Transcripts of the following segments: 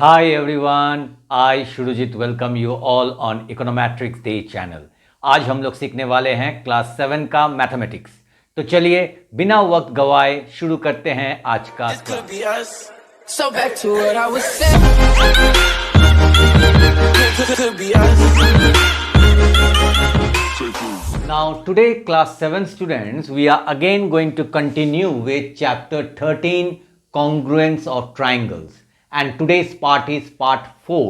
Hi everyone, I Shurujit welcome you all on Econometrics Day channel. आज हम लोग सीखने वाले हैं क्लास 7 का मैथमेटिक्स। तो चलिए बिना वक्त गवाए शुरू करते हैं आज का class. So back to what I was saying. Could be us. Now today class 7 students, we are again going to continue with chapter 13 congruence of triangles. And today's part is part 4.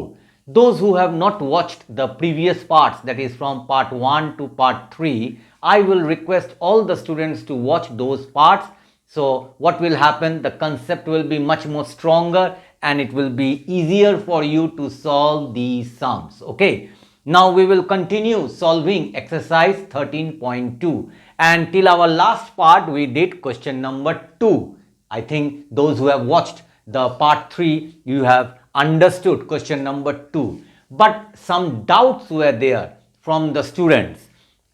Those who have not watched the previous parts, that is from part 1 to part 3, I will request all the students to watch those parts. So what will happen, the concept will be much more stronger and it will be easier for you to solve these sums. Okay. Now we will continue solving exercise 13.2, and till our last part we did question number 2. I think those who have watched the part 3, you have understood question number 2, but some doubts were there from the students,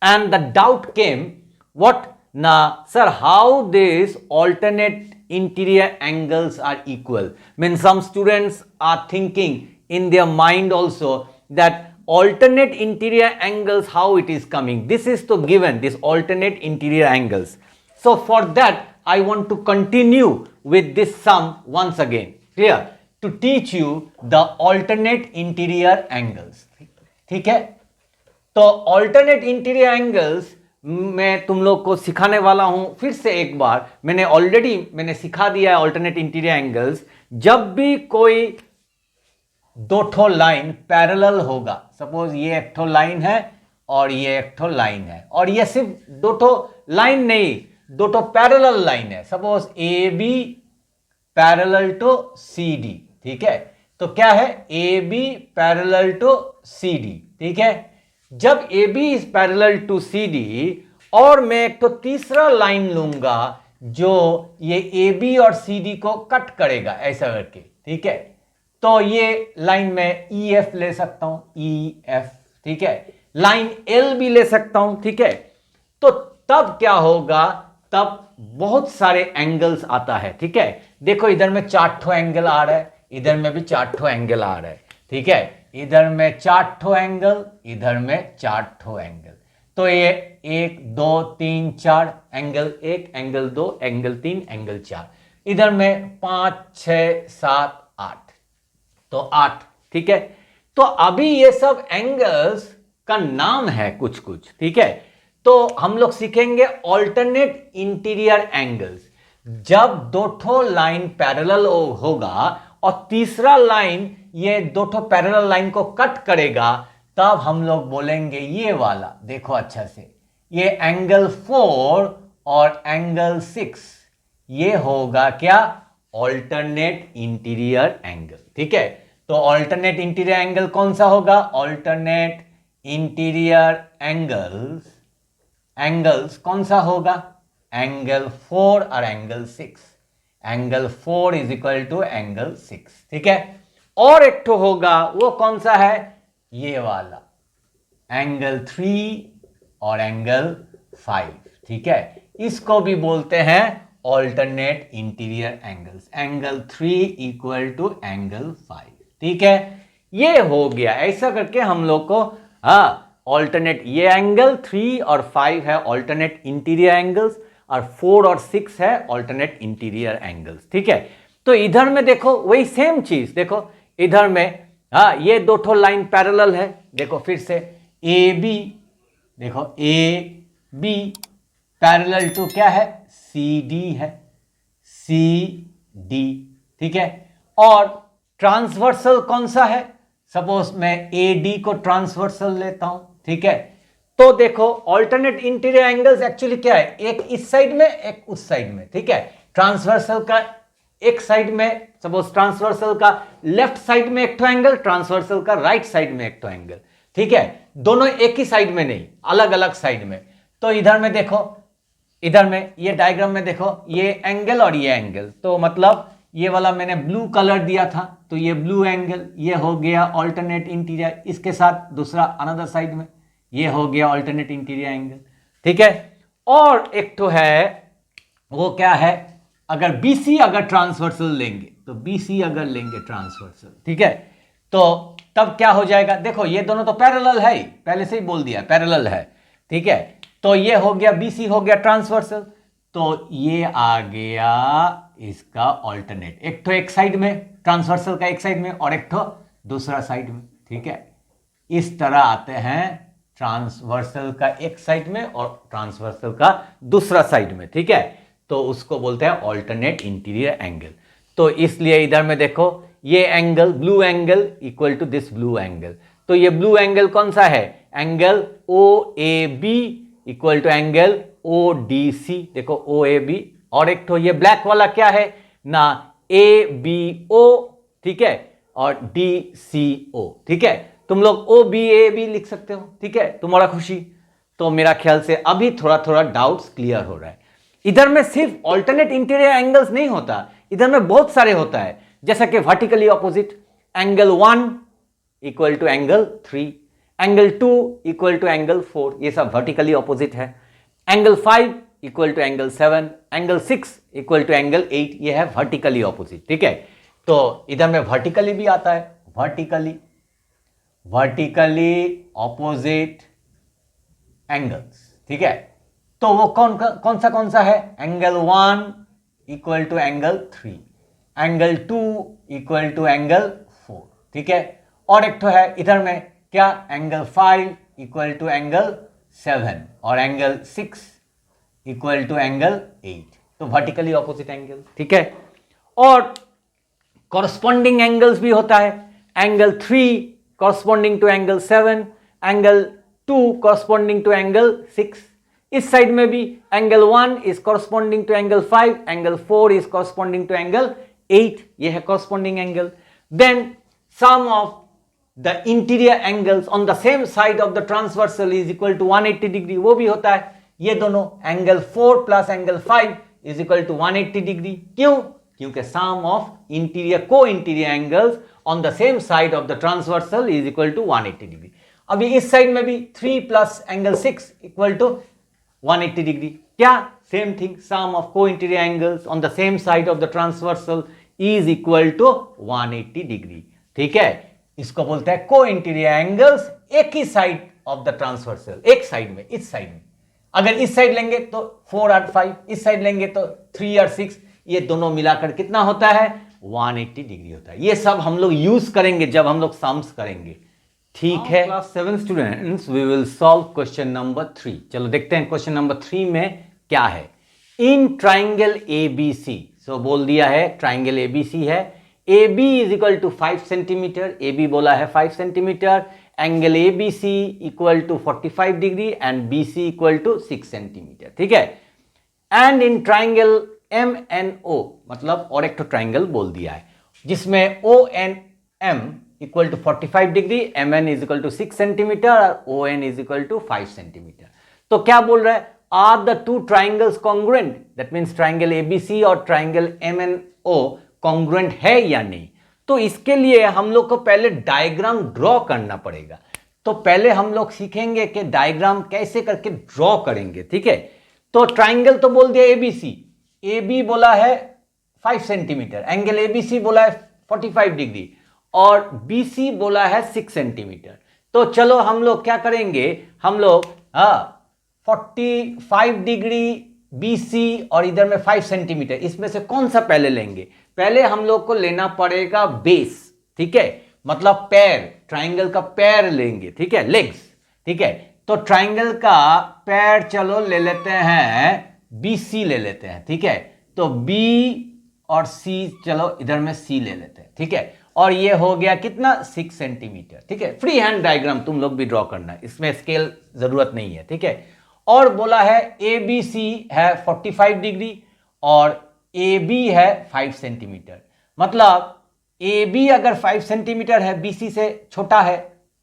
and the doubt came, what now sir, how these alternate interior angles are equal? Means some students are thinking in their mind also that alternate interior angles, how it is coming. This is to given, this alternate interior angles. So for that I want to continue with this sum once again, clear, to teach you the alternate interior angles. ठीक है, तो alternate interior angles मैं तुम लोग को सिखाने वाला हूं फिर से एक बार। मैंने सिखा दिया है alternate interior angles। जब भी कोई दो ठो लाइन पैरेलल होगा, सपोज ये एक ठो लाइन है और ये एक ठो लाइन है, और ये सिर्फ दो ठो लाइन नहीं, दो ठो पैरेलल लाइन है, suppose A B parallel to C D. ठीक है, तो क्या है, A B parallel to C D. ठीक है, जब A B is parallel to C D और मैं एक तो तीसरा लाइन लूंगा जो ये ए बी और सी डी को कट करेगा ऐसा करके। ठीक है, तो ये लाइन में ई एफ ले सकता हूं, ई एफ। ठीक है, लाइन एल भी ले सकता हूं। ठीक है, तो तब क्या होगा, तब बहुत सारे एंगल्स आता है। ठीक है, देखो इधर में 4 ठो एंगल आ रहा है, इधर में भी 4 ठो एंगल आ रहा है। ठीक है, इधर में 4 ठो एंगल, इधर में 4 ठो एंगल, तो ये 1 2 3 4 एंगल, 1 एंगल 2 एंगल 3 एंगल 4, इधर में 5 6 7 8, तो 8। ठीक है, तो अभी ये सब एंगल्स का नाम है कुछ कुछ। ठीक है, तो हम लोग सीखेंगे ऑल्टरनेट इंटीरियर एंगल्स। जब दो ठो लाइन पैरेलल होगा और तीसरा लाइन ये दो ठो पैरेलल लाइन को कट करेगा, तब हम लोग बोलेंगे ये वाला, देखो अच्छा से, ये एंगल 4 और एंगल 6, ये होगा क्या, ऑल्टरनेट इंटीरियर एंगल। ठीक है, तो ऑल्टरनेट इंटीरियर एंगल कौन सा होगा, ऑल्टरनेट इंटीरियर एंगल्स कौन सा होगा, एंगल 4 और angle 6। Angle 4 is equal to angle 6। ठीक है, और एक तो होगा, वो कौन सा है, ये वाला, एंगल 3 और एंगल 5। ठीक है, इसको भी बोलते हैं alternate interior angles, angle 3 equal to angle 5। ठीक है, ये हो गया। ऐसा करके हम लोग को ऑल्टरनेट, ये एंगल 3 और 5 है ऑल्टरनेट इंटीरियर एंगल्स, और 4 और 6 है ऑल्टरनेट इंटीरियर एंगल्स। ठीक है, तो इधर में देखो वही सेम चीज, देखो इधर में ये दो ठो लाइन पैरेलल है, देखो फिर से ए बी, देखो ए बी पैरेलल टू क्या है, सी डी है, सी डी। ठीक है, और ट्रांसवर्सल कौन सा है, सपोज मैं ए डी को ट्रांसवर्सल लेता हूं। ठीक है, तो देखो ऑल्टरनेट इंटीरियर एंगल्स एक्चुअली क्या है, एक इस साइड में एक उस साइड में। ठीक है, ट्रांसवर्सल का एक साइड में, सपोज ट्रांसवर्सल का लेफ्ट साइड में एक तो एंगल, ट्रांसवर्सल का राइट साइड में एक तो एंगल। ठीक है, दोनों एक ही साइड में नहीं, अलग अलग साइड में। तो इधर में देखो, इधर में ये डायग्राम में देखो, ये एंगल और ये एंगल, तो मतलब ये वाला मैंने ब्लू कलर दिया था, तो ये ब्लू एंगल, ये हो गया ऑल्टरनेट इंटीरियर, इसके साथ दूसरा अनदर साइड में ये हो गया ऑल्टरनेट इंटीरियर एंगल। ठीक है, और एक तो है, वो क्या है, अगर BC अगर ट्रांसवर्सल लेंगे, तो BC अगर लेंगे ट्रांसवर्सल, ठीक है, तो तब क्या हो जाएगा, देखो ये दोनों तो पैरेलल है ही, पहले से ही बोल दिया पैरेलल है, ठीक है, तो ये हो गया BC हो गया ट्रांसवर्सल, तो ये आ गया इसका ऑल्टरनेट, एक तो एक साइड में ट्रांसवर्सल का एक साइड में और एक तो दूसरा साइड में, ठीक है, इस तरह आते हैं ट्रांसवर्सल का एक साइड में और ट्रांसवर्सल का दूसरा साइड में, ठीक है, तो उसको बोलते हैं ऑल्टरनेट इंटीरियर एंगल। तो इसलिए इधर में देखो ये angle blue angle equal to this blue angle, तो ये ब्लू एंगल कौन सा है, angle OAB equal to angle ODC, देखो OAB, और एक तो ये ब्लैक वाला क्या है ना, ABO, ठीक है, और DCO, ठीक है, तुम लोग OBAB लिख सकते हो, ठीक है, तुम्हारा खुशी। तो मेरा ख्याल से अभी थोड़ा थोड़ा डाउट्स क्लियर हो रहा है। इधर में सिर्फ ऑल्टरनेट इंटीरियर एंगल्स नहीं होता, इधर में बहुत सारे होता है, जैसा कि vertically opposite, angle 1 equal to angle 3, angle 2 equal to angle 4, ये सब वर्टिकली ऑपोजिट है, angle 5 equal to angle 7, angle 6 equal to angle 8, ये है वर्टिकली ऑपोजिट, ठीक है। तो इधर में वर्टिकली भी आता है, वर्टिकली ऑपोजिट एंगल्स, ठीक है, तो वो कौन सा है, angle 1 equal to angle 3, angle 2 equal to angle 4, ठीक है, और एक तो है इधर में क्या, एंगल 5 इक्वल टू एंगल 7 और एंगल 6 इक्वल टू एंगल 8, तो वर्टिकली ऑपोजिट एंगल, ठीक है। और कॉरस्पॉन्डिंग एंगल्स भी होता है, angle 3 corresponding to angle 7, angle 2 corresponding to angle 6, इस साइड में भी angle 1 is corresponding to angle 5, angle 4 is corresponding to angle 8, ये है corresponding angle. Then sum of the interior angles on the same side of the transversal is equal to 180 degree, वो भी होता है, ये दोनों angle 4 plus angle 5 is equal to 180 degree, क्यों, क्योंकि sum of interior co-interior angles on the same side of the transversal is equal to 180 degree. अभी इस साइड में भी 3 plus angle 6 equal to 180 degree, क्या, same thing, sum of co-interior angles on the same side of the transversal is equal to 180 degree, ठीक है, इसको बोलते हैं को इंटीरियर एंगल्स एक ही साइड ऑफ द ट्रांसवर्सल, एक साइड में, इस साइड में, अगर इस साइड लेंगे तो 4 और 5, इस साइड लेंगे तो 3 और 6, ये दोनों मिलाकर कितना होता है, 180 डिग्री होता है। ये सब हम लोग यूज करेंगे जब हम लोग सम्स करेंगे, ठीक है। Class 7 students, we will solve question number 3। चलो देखते हैं क्वेश्चन नंबर 3 में क्या है। इन ट्राइंगल ABC, सो बोल दिया है ट्राइंगल ABC है, AB is equal to 5 centimetre, AB बोला है 5 centimetre, angle ABC equal to 45 degree and BC equal to 6 centimetre, ठीक है। एंड इन ट्राइंगल MNO, मतलब और एक तो ट्राइंगल बोल दिया है जिसमें ONM equal to 45 degree, MN is equal to 6 centimetre और ON is equal to 5 centimetre. तो क्या बोल रहा है, are the two triangles congruent, that means triangle ABC और ट्राइंगल MNO कॉन्ग्रुएंट है या नहीं। तो इसके लिए हम लोग को पहले डायग्राम ड्रॉ करना पड़ेगा, तो पहले हम लोग सीखेंगे कि डायग्राम कैसे करके ड्रॉ करेंगे, ठीक है। तो ट्राइंगल तो बोल दिया ABC, AB बोला है 5 सेंटीमीटर, एंगल ABC बोला है 45 डिग्री और BC बोला है 6 सेंटीमीटर। तो चलो हम लोग क्या करेंगे, हम लोग 45 डिग्री BC और इधर में 5 सेंटीमीटर, इसमें से कौन सा पहले लेंगे, पहले हम लोग को लेना पड़ेगा बेस, ठीक है, मतलब पैर, ट्राइंगल का पैर लेंगे, ठीक है, लेग्स, ठीक है। तो ट्राइंगल का पैर चलो ले लेते हैं, BC ले लेते हैं, ठीक है, तो B और C, चलो इधर में C ले लेते हैं, ठीक है, और ये हो गया कितना 6 सेंटीमीटर, ठीक है। फ्री हैंड डायग्राम तुम लोग भी ड्रॉ करना है, इसमें स्केल जरूरत नहीं है, ठीक है। और बोला है ABC है 45 डिग्री और AB है 5 सेंटीमीटर, मतलब AB अगर 5 सेंटीमीटर है, BC से छोटा है,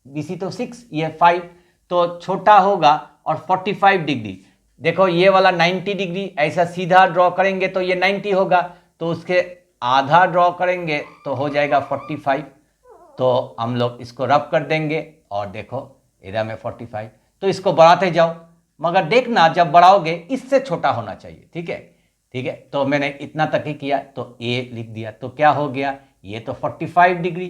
BC तो 6, ये 5, तो छोटा होगा, और 45 डिग्री, देखो ये वाला 90 डिग्री, ऐसा सीधा ड्रॉ करेंगे तो ये 90 होगा, तो उसके आधा ड्रॉ करेंगे तो हो जाएगा 45, तो हम लोग इसको रब कर देंगे और देखो इधर में 45, तो इसको बढ़ाते जाओ, मगर देखना जब बढ़ाओगे इससे छोटा होना चाहिए, ठीक है, ठीक है, तो मैंने इतना तक ही किया तो ए लिख दिया, तो क्या हो गया, ये तो 45 डिग्री,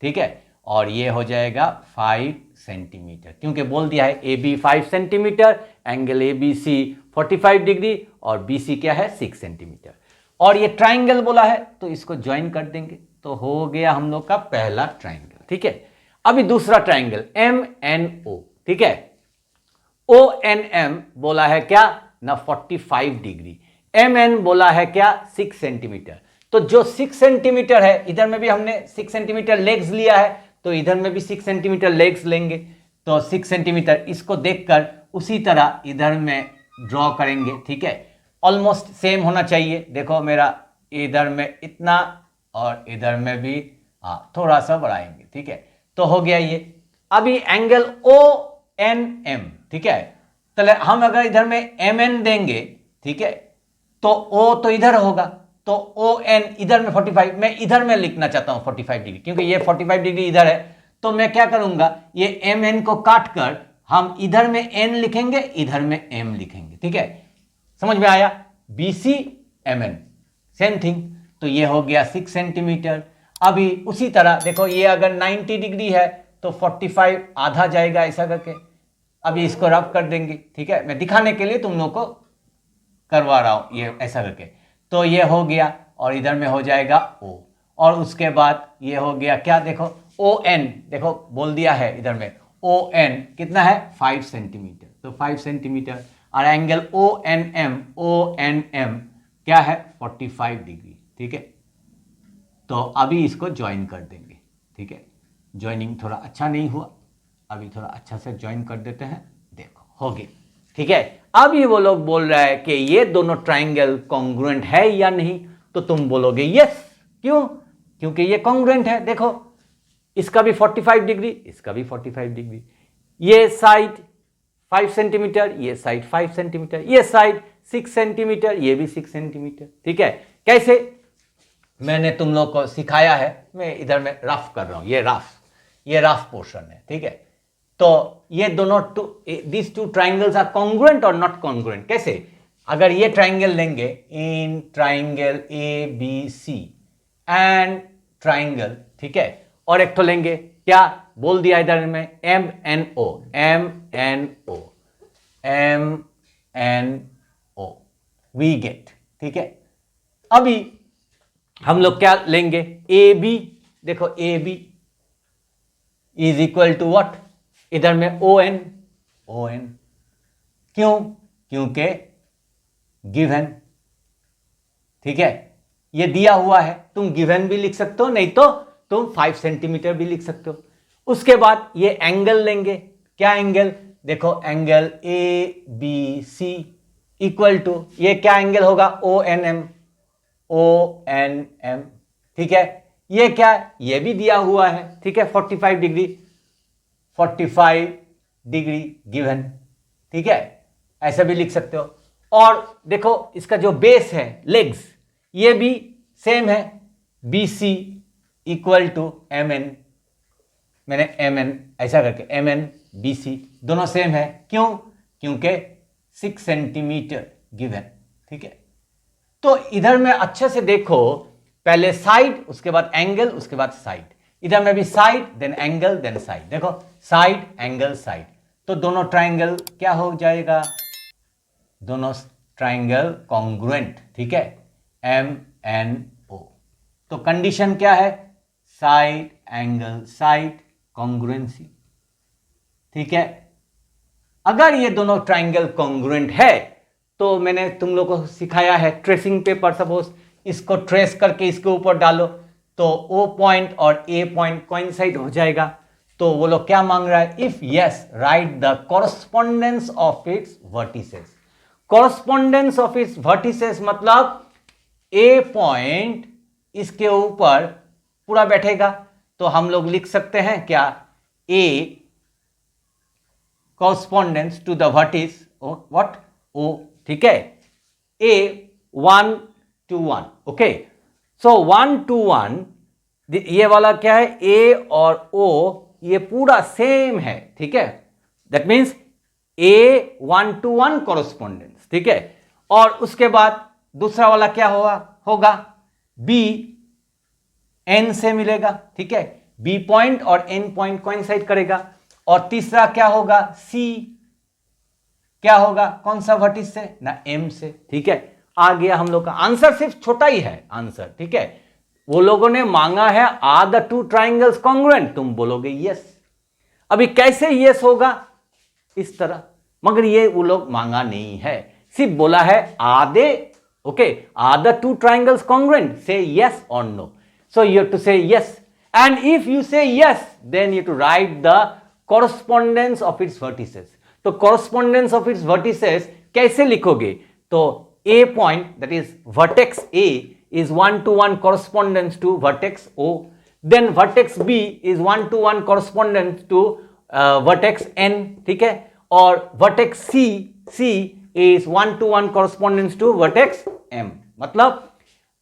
ठीक है, और ये हो जाएगा 5 सेंटीमीटर, क्योंकि बोल दिया है A B 5 centimetre, angle A B C 45 degree और बी सी क्या है 6 सेंटीमीटर, और ये ट्राइंगल बोला है तो इसको ज्वाइन कर देंगे, तो हो गया हम लोग का पहला ट्राइंगल। ठीक है, अभी दूसरा ट्राइंगल एम एन ओ, ठीक है, ओ एन एम बोला है क्या ना 45 डिग्री, एम एन बोला है क्या 6 सेंटीमीटर, तो जो 6 सेंटीमीटर है इधर में भी हमने 6 सेंटीमीटर लेग्स लिया है, तो इधर में भी 6 सेंटीमीटर लेग्स लेंगे, तो 6 सेंटीमीटर इसको देखकर उसी तरह इधर में ड्रॉ करेंगे। ठीक है, ऑलमोस्ट सेम होना चाहिए, देखो मेरा इधर में इतना और इधर में भी थोड़ा सा बढ़ाएंगे। ठीक है, तो हो गया ये। अभी एंगल ओ एन एम, ठीक है, तो हम अगर इधर में एम एन देंगे, ठीक है, तो ओ तो इधर होगा, तो ओ एन इधर में 45, मैं इधर में लिखना चाहता हूं 45 डिग्री, क्योंकि ये 45 डिग्री इधर है, तो मैं क्या करूंगा, ये एम एन को काट कर हम इधर में एन लिखेंगे, इधर में एम लिखेंगे। ठीक है, समझ में आया, B C M N same thing, तो ये हो गया 6 सेंटीमीटर। अभी उसी तरह देखो, ये अगर 90 डिग्री है तो 45 आधा जाएगा ऐसा करके, अभी इसको रब कर देंगे। ठीक है, मैं दिखाने के लिए तुम लोग को करवा रहा हूं ये ऐसा करके, तो ये हो गया और इधर में हो जाएगा ओ, और उसके बाद ये हो गया क्या, देखो ओ एन, देखो बोल दिया है इधर में ओ एन कितना है 5 सेंटीमीटर, तो 5 सेंटीमीटर, और एंगल ओ एन एम क्या है 45 डिग्री। ठीक है, तो अभी इसको ज्वाइन कर देंगे। ठीक है, ज्वाइनिंग थोड़ा अच्छा नहीं हुआ, अभी थोड़ा अच्छा से ज्वाइन कर देते हैं, देखो हो गया। ठीक है, अब ये वो लोग बोल रहा है कि ये दोनों ट्राइंगल कॉन्ग्रुएंट है या नहीं, तो तुम बोलोगे यस, क्यों, क्योंकि ये कॉन्ग्रुएंट है। देखो इसका भी 45 डिग्री, इसका भी 45 डिग्री, ये साइड 5 सेंटीमीटर, ये साइड 5 सेंटीमीटर, ये साइड 6 सेंटीमीटर, ये भी 6 सेंटीमीटर। ठीक है, कैसे मैंने तुम लोग को सिखाया है, मैं इधर में रफ कर रहा हूं, ये रफ पोर्शन है। ठीक है, तो ये दोनों this two triangles are congruent और नॉट कॉन्ग्रुएंट। कैसे, अगर ये ट्राइंगल लेंगे, in triangle A B C and triangle, ठीक है, और एक तो लेंगे क्या बोल दिया इधर में M N O, we get. ठीक है, अभी हम लोग क्या लेंगे, ए बी, देखो A B is equal to what, इधर में ओ एन, क्यों, क्योंकि गिवन। ठीक है, ये दिया हुआ है, तुम गिवन भी लिख सकते हो, नहीं तो तुम 5 सेंटीमीटर भी लिख सकते हो। उसके बाद ये एंगल लेंगे, क्या एंगल, देखो angle A B C equal to, ये क्या एंगल होगा ओ एन एम। ठीक है, ये क्या, ये भी दिया हुआ है। ठीक है, 45 डिग्री गिवन। ठीक है, ऐसा भी लिख सकते हो। और देखो इसका जो बेस है लेग्स, ये भी सेम है, B C equal to M N, मैंने एम एन ऐसा करके एम एन बी सी दोनों सेम है, क्यों, क्योंकि 6 सेंटीमीटर गिवन। ठीक है, तो इधर में अच्छे से देखो, पहले साइड, उसके बाद एंगल, उसके बाद साइड, इधर में भी side then angle then side, देखो साइड एंगल साइड, तो दोनों ट्राइंगल क्या हो जाएगा, दोनों ट्राइंगल कॉन्ग्रुएंट। ठीक है, एम एन ओ, तो कंडीशन क्या है, साइड एंगल साइड कॉन्ग्रुएंसी। ठीक है, अगर ये दोनों ट्राइंगल कॉन्ग्रुएंट है तो मैंने तुम लोगों को सिखाया है ट्रेसिंग पेपर, सपोज इसको ट्रेस करके इसके ऊपर डालो तो ओ पॉइंट और ए पॉइंट कोइंसाइड हो जाएगा। तो वो लोग क्या मांग रहा है, if yes right the correspondence of its vertices. Correspondence of its vertices मतलब ए पॉइंट इसके ऊपर पूरा बैठेगा, तो हम लोग लिख सकते हैं क्या, a correspondence to the vertices what O. ठीक है, a 1 to 1, okay, so 1 to 1, ये वाला क्या है, ए और ओ ये पूरा सेम है। ठीक है, that means A 1 to 1 correspondence. ठीक है, और उसके बाद दूसरा वाला क्या होगा बी एन से मिलेगा, ठीक है, बी पॉइंट और एन पॉइंट कोइंसाइड करेगा। और तीसरा क्या होगा सी क्या होगा कौन सा वर्टिस से ना एम से, ठीक है। आ गया हम लोग का आंसर, सिर्फ छोटा ही है आंसर, ठीक है। वो लोगों ने मांगा है are the two triangles congruent, तुम बोलोगे यस। अभी कैसे यस होगा इस तरह, मगर ये वो लोग मांगा नहीं है, सिर्फ बोला है are they okay are the two triangles congruent, say yes और no. So you have to say yes, and if you say yes, then you have to write the correspondence of its vertices. तो correspondence of its vertices कैसे लिखोगे? तो A point, that is vertex A, is 1-to-1 correspondence to vertex O. Then vertex B is 1-to-1 correspondence to vertex N, ठीक है? और vertex C is 1-to-1 correspondence to vertex M. मतलब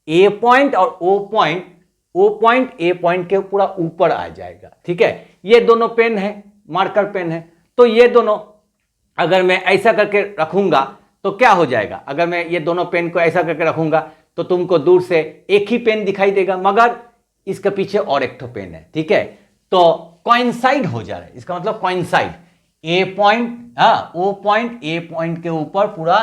A point और O point ए point के पूरा ऊपर आ जाएगा, ठीक है। ये दोनों पेन है, मार्कर पेन है, तो ये दोनों अगर मैं ऐसा करके रखूंगा तो क्या हो जाएगा, अगर मैं ये दोनों पेन को ऐसा करके रखूंगा तो तुमको दूर से एक ही पेन दिखाई देगा, मगर इसके पीछे और एक तो पेन है, ठीक है। तो कोइंसाइड हो जा रहा है, इसका मतलब coincide, A point O point A point के ऊपर पूरा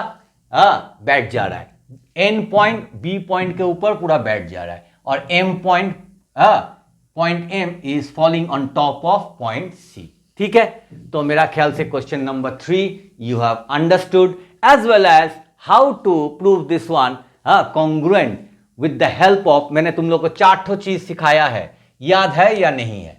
बैठ जा रहा है, एन पॉइंट बी पॉइंट के ऊपर पूरा बैठ जा रहा है, और M point M is falling on top of point C, ठीक है। तो मेरा ख्याल से question number 3 you have understood as well as how to prove this one congruent with the help of, मैंने तुम लोग को 4 चीज सिखाया है, याद है या नहीं है,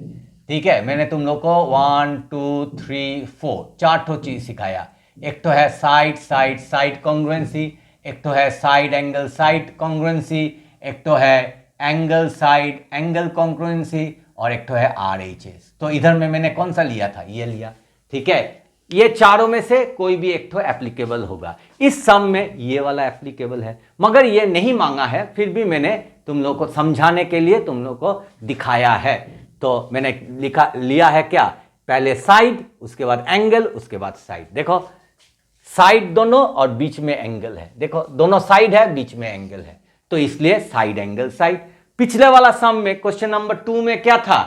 ठीक है। मैंने तुम लोग को 1 2 3 4 4 चीज सिखाया। एक तो है साइड साइड साइड कॉन्ग्रुएंसी, एक तो है साइड एंगल साइड कॉन्ग्रुएंसी, एक तो है एंगल साइड एंगल कॉन्ग्रुएंसी, और एक तो है RHS। तो इधर में मैंने कौन सा लिया था, ये लिया, ठीक है। ये चारों में से कोई भी एक तो एप्लीकेबल होगा, इस सम में ये वाला एप्लीकेबल है, मगर ये नहीं मांगा है, फिर भी मैंने तुम लोग को समझाने के लिए तुम लोग को दिखाया है। तो मैंने लिया है क्या, पहले साइड, उसके बाद एंगल, उसके बाद साइड। देखो साइड दोनों और बीच में एंगल है, देखो दोनों साइड है बीच में एंगल है, तो इसलिए साइड एंगल साइड। पिछले वाला सम में क्वेश्चन नंबर 2 में क्या था,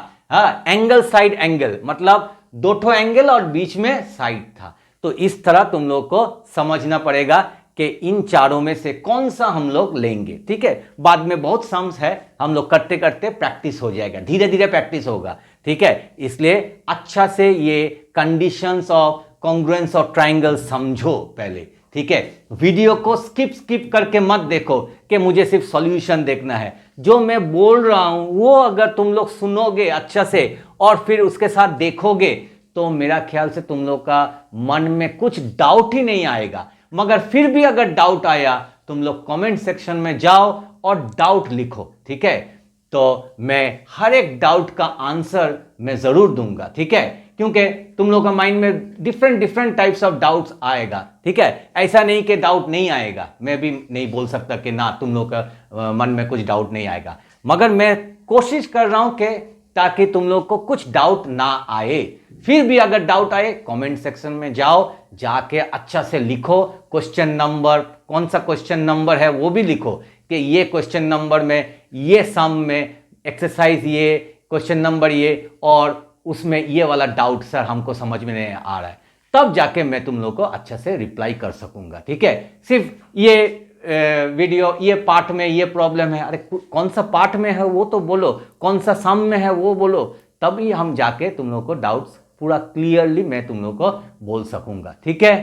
एंगल साइड एंगल, मतलब 2 एंगल और बीच में साइड था। तो इस तरह तुम लोग को समझना पड़ेगा कि इन चारों में से कौन सा हम लोग लेंगे, ठीक है। बाद में बहुत सम्स है, हम लोग करते करते प्रैक्टिस हो जाएगा, धीरे धीरे प्रैक्टिस होगा, ठीक है। इसलिए अच्छा से ये conditions of congruence of triangle समझो पहले, ठीक है। वीडियो को स्किप करके मत देखो कि मुझे सिर्फ सॉल्यूशन देखना है। जो मैं बोल रहा हूं वो अगर तुम लोग सुनोगे अच्छा से और फिर उसके साथ देखोगे तो मेरा ख्याल से तुम लोग का मन में कुछ डाउट ही नहीं आएगा। मगर फिर भी अगर डाउट आया तुम लोग कमेंट सेक्शन में जाओ और डाउट लिखो, ठीक है। तो मैं हर एक डाउट का आंसर मैं जरूर दूंगा, ठीक है, क्योंकि तुम लोग का माइंड में डिफरेंट टाइप्स ऑफ डाउट्स आएगा, ठीक है। ऐसा नहीं कि डाउट नहीं आएगा, मैं भी नहीं बोल सकता कि ना तुम लोग का मन में कुछ डाउट नहीं आएगा, मगर मैं कोशिश कर रहा हूं कि ताकि तुम लोग को कुछ डाउट ना आए। फिर भी अगर डाउट आए कमेंट सेक्शन में जाओ, जाके अच्छा से लिखो, क्वेश्चन नंबर कौन सा क्वेश्चन नंबर है वो भी लिखो कि ये क्वेश्चन नंबर में, ये सम में, एक्सरसाइज ये, क्वेश्चन नंबर ये, और उसमें ये वाला डाउट सर हमको समझ में नहीं आ रहा है, तब जाके मैं तुम लोग को अच्छा से रिप्लाई कर सकूंगा, ठीक है। सिर्फ ये वीडियो ये पार्ट में ये प्रॉब्लम है, अरे कौन सा पार्ट में है वो तो बोलो, कौन सा सम में है वो बोलो, तभी हम जाके तुम लोग को डाउट्स पूरा क्लियरली मैं तुम लोग को बोल सकूंगा, ठीक है।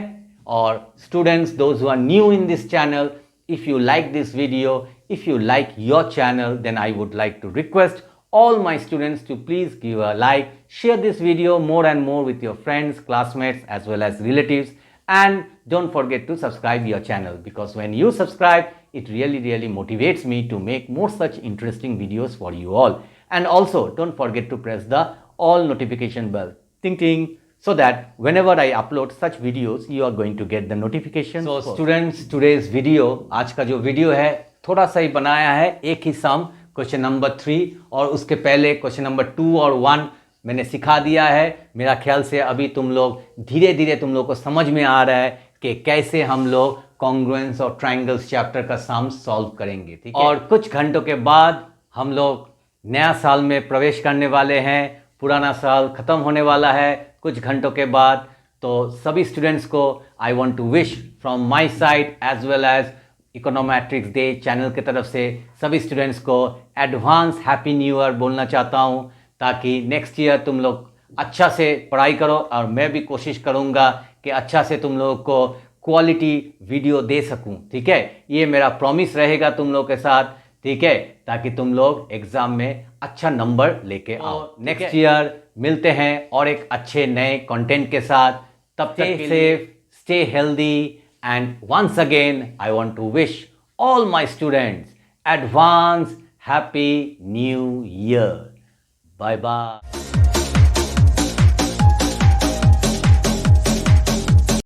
और students, those who are new in this channel, if you like this video, if you like your channel, then I would like to request all my students to please give a like, share this video more and more with your friends, classmates as well as relatives, and don't forget to subscribe your channel, because when you subscribe it really motivates me to make more such interesting videos for you all. And also don't forget to press the all notification bell, ting ting, so that whenever I upload such videos you are going to get the notification. So students, today's video, आज का जो video है थोड़ा सा ही बनाया है, एक ही some question number 3 और उसके पहले क्वेश्चन नंबर 2 और 1 मैंने सिखा दिया है। मेरा ख्याल से अभी तुम लोग धीरे धीरे तुम लोग को समझ में आ रहा है कि कैसे हम लोग कॉन्ग्रुएंस और ट्रायंगल्स चैप्टर का सम सॉल्व करेंगे, ठीक है। और कुछ घंटों के बाद हम लोग नया साल में प्रवेश करने वाले हैं। पुराना साल ख़त्म होने वाला है कुछ घंटों के बाद। तो सभी स्टूडेंट्स को I want to wish from my side as well as Econometrics Day channel की तरफ से सभी स्टूडेंट्स को एडवांस हैप्पी न्यू ईयर बोलना चाहता हूँ, ताकि नेक्स्ट ईयर तुम लोग अच्छा से पढ़ाई करो और मैं भी कोशिश करूँगा कि अच्छा से तुम लोगों को क्वालिटी वीडियो दे सकूँ, ठीक है। ये मेरा प्रॉमिस रहेगा तुम लोग के साथ, ठीक है, ताकि तुम लोग एग्ज़ाम में अच्छा नंबर लेके आओ। नेक्स्ट ईयर मिलते हैं और एक अच्छे नए कंटेंट के साथ। तब तक safe, stay healthy, and once again I want to wish all my students advance happy new year. Bye bye.